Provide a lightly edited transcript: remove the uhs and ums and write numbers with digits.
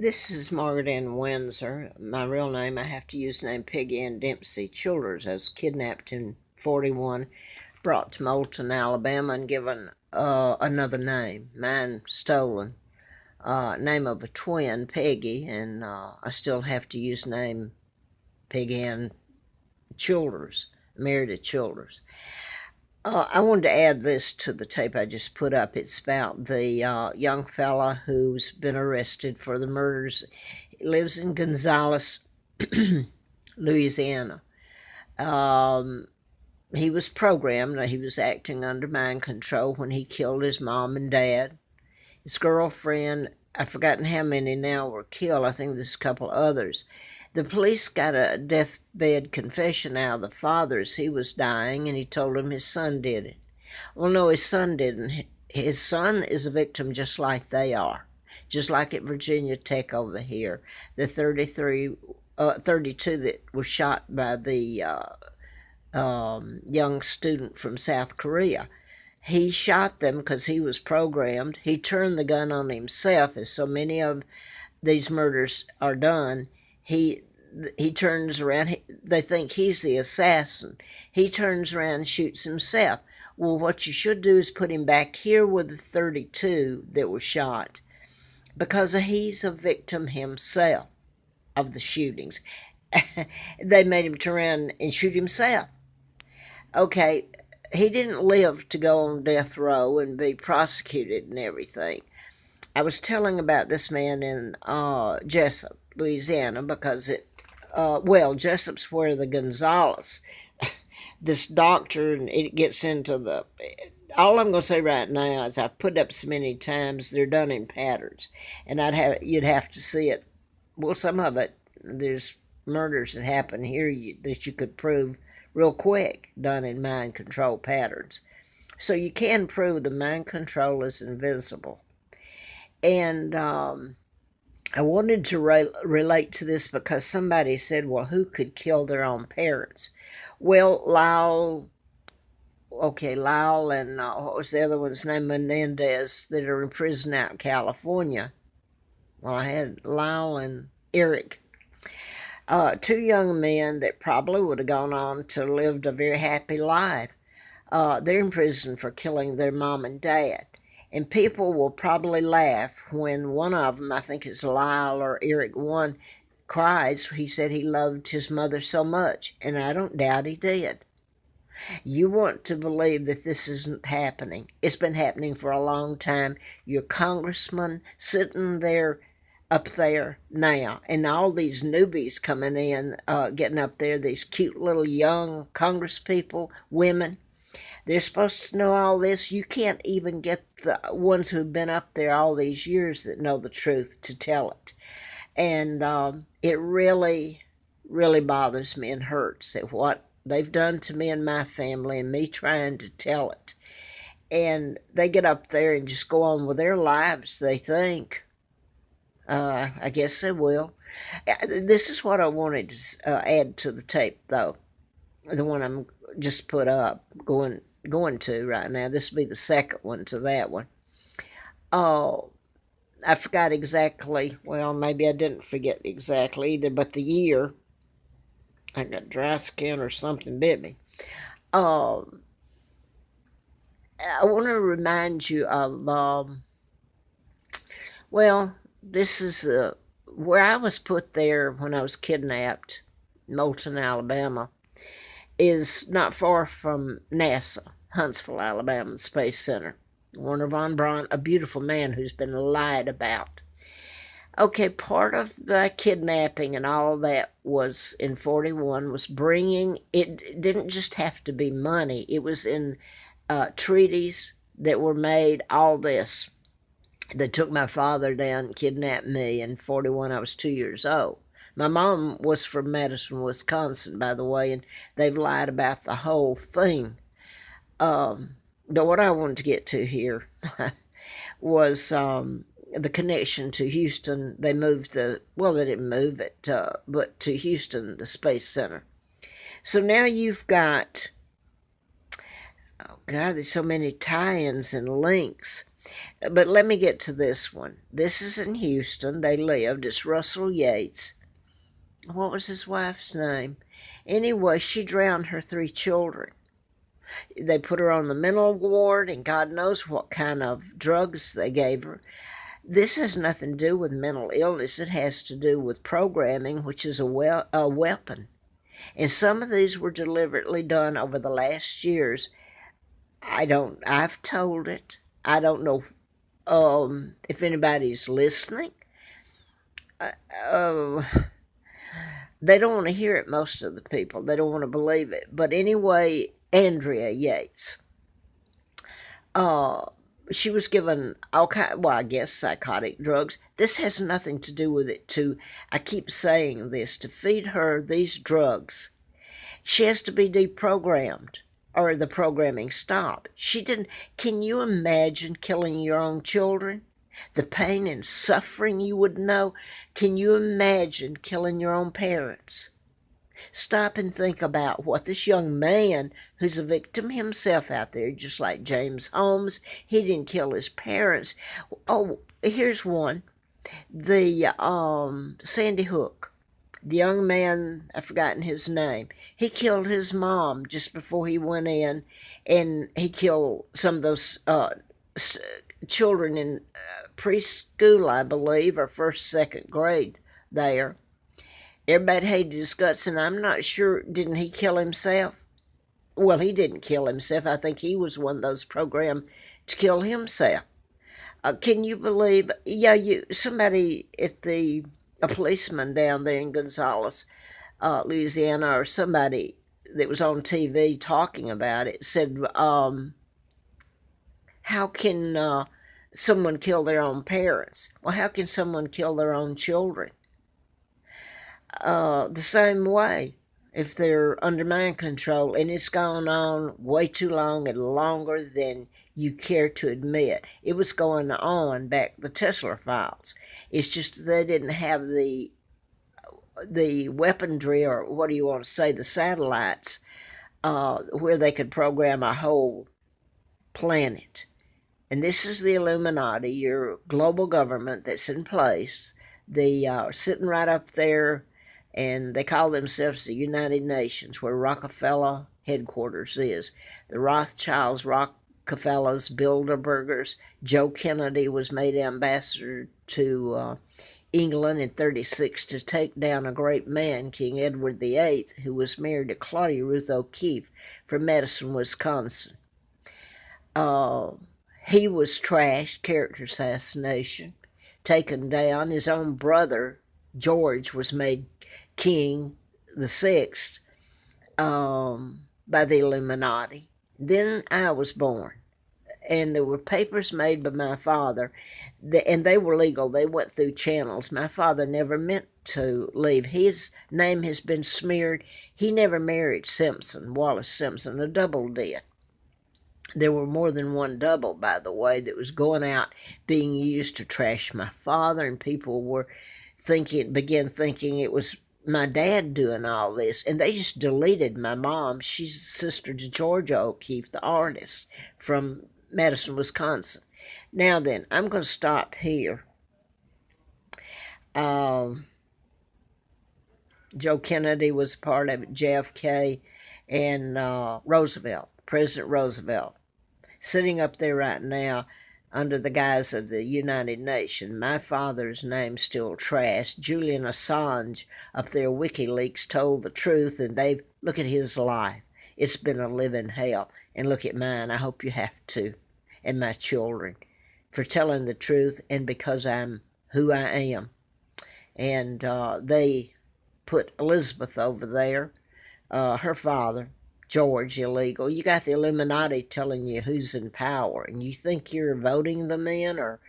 This is Margaret Ann Windsor. My real name, I have to use the name Peggy Ann Dempsey Childers. I was kidnapped in 41, brought to Moulton, Alabama, and given another name. Mine stolen. Name of a twin, Peggy, and I still have to use the name Peggy Ann Childers, married to Childers. I wanted to add this to the tape I just put up. It's about the young fella who's been arrested for the murders. He lives in Gonzales, Louisiana. He was programmed. He was acting under mind control when he killed his mom and dad. His girlfriend, I've forgotten how many now were killed. I think there's a couple others. The police got a deathbed confession out of the father as he was dying, and he told him his son did it. Well, no, his son didn't. His son is a victim just like they are, just like at Virginia Tech over here. The 32 that was shot by the young student from South Korea. He shot them because he was programmed. He turned the gun on himself, as so many of these murders are done. He turns around. They think he's the assassin. He turns around and shoots himself. Well, what you should do is put him back here with the 32 that was shot, because he's a victim himself of the shootings. They made him turn around and shoot himself. Okay, he didn't live to go on death row and be prosecuted and everything. I was telling about this man in Jesup, Louisiana, because Jesup's where the Gonzalez, this doctor, and it gets into the. All I'm going to say right now is I've put up so many times they're done in patterns, and you'd have to see it. Well, some of it, there's murders that happen here that you could prove real quick, done in mind control patterns. So you can prove the mind control is invisible. And I wanted to relate to this because somebody said, well, who could kill their own parents? Well, Lyle and what was the other one's name? Menendez, that are in prison out in California. Well, I had Lyle and Eric. Two young men that probably would have gone on to live a very happy life. They're in prison for killing their mom and dad. And people will probably laugh when one of them, I think it's Lyle or Eric, one cries. He said he loved his mother so much, and I don't doubt he did. You want to believe that this isn't happening. It's been happening for a long time. Your congressman sitting there up there now, and all these newbies coming in, getting up there, these cute little young congresspeople, women. They're supposed to know all this. You can't even get the ones who've been up there all these years that know the truth to tell it. And it really, really bothers me and hurts at what they've done to me and my family and me trying to tell it. And they get up there and just go on with their lives, they think. I guess they will. This is what I wanted to add to the tape, though. The one I'm just put up, going to right now. This will be the second one to that one. Oh, I forgot exactly. Well, maybe I didn't forget exactly either, but the year. I got dry skin or something bit me. I want to remind you of, this is where I was put there when I was kidnapped, Moulton, Alabama, is not far from NASA, Huntsville, Alabama, the Space Center. Werner von Braun, a beautiful man who's been lied about. Okay, part of the kidnapping and all of that was in 41 was bringing, it didn't just have to be money. It was in treaties that were made, all this. They took my father down and kidnapped me. In 41, I was 2 years old. My mom was from Madison, Wisconsin, by the way, and they've lied about the whole thing. But what I wanted to get to here was the connection to Houston. They moved they didn't move it, but to Houston, the Space Center. So now you've got, oh God, there's so many tie-ins and links. But let me get to this one. This is in Houston. They lived. It's Russell Yates. What was his wife's name? Anyway, she drowned her 3 children. They put her on the mental ward, and God knows what kind of drugs they gave her. This has nothing to do with mental illness. It has to do with programming, which is a weapon. And some of these were deliberately done over the last years. I've told it. I don't know if anybody's listening. They don't want to hear it, most of the people. They don't want to believe it. But anyway, Andrea Yates, she was given I guess psychotic drugs. This has nothing to do with it, I keep saying this, to feed her these drugs, she has to be deprogrammed or the programming stop. Can you imagine killing your own children? The pain and suffering you would know. Can you imagine killing your own parents? Stop and think about what this young man, who's a victim himself out there, just like James Holmes, he didn't kill his parents. Oh, here's one. The Sandy Hook, the young man, I've forgotten his name, he killed his mom just before he went in, and he killed some of those children in preschool, I believe, or first, second grade there. Everybody hated his guts, and I'm not sure, didn't he kill himself? Well, he didn't kill himself. I think he was one of those programmed to kill himself. Can you believe, somebody a policeman down there in Gonzales, Louisiana, or somebody that was on TV talking about it, said, how can someone kill their own parents? Well, how can someone kill their own children? The same way, if they're under mind control, and it's gone on way too long and longer than you care to admit. It was going on back the Tesla files. It's just they didn't have the weaponry, or what do you want to say, the satellites, where they could program a whole planet. And this is the Illuminati, your global government that's in place. They are sitting right up there, and they call themselves the United Nations, where Rockefeller headquarters is. The Rothschilds, Rockefellers, Bilderbergers. Joe Kennedy was made ambassador to England in 1936 to take down a great man, King Edward VIII, who was married to Claudia Ruth O'Keefe from Madison, Wisconsin. He was trashed, character assassination, taken down. His own brother, George, was made King VI by the Illuminati. Then I was born, and there were papers made by my father, and they were legal. They went through channels. My father never meant to leave. His name has been smeared. He never married Simpson, Wallace Simpson. A double did. There were more than one double, by the way, that was going out being used to trash my father, and people were began thinking it was my dad doing all this, and they just deleted my mom. She's sister to Georgia O'Keefe, the artist from Madison, Wisconsin. Now then, I'm going to stop here. Joe Kennedy was a part of it, JFK, and Roosevelt, President Roosevelt, sitting up there right now under the guise of the United Nations. My father's name still trashed. Julian Assange up there, WikiLeaks, told the truth, and look at his life. It's been a living hell. And look at mine. I hope you have to, and my children, for telling the truth and because I'm who I am. And they put Elizabeth over there, her father, George, illegal. You got the Illuminati telling you who's in power, and you think you're voting them in or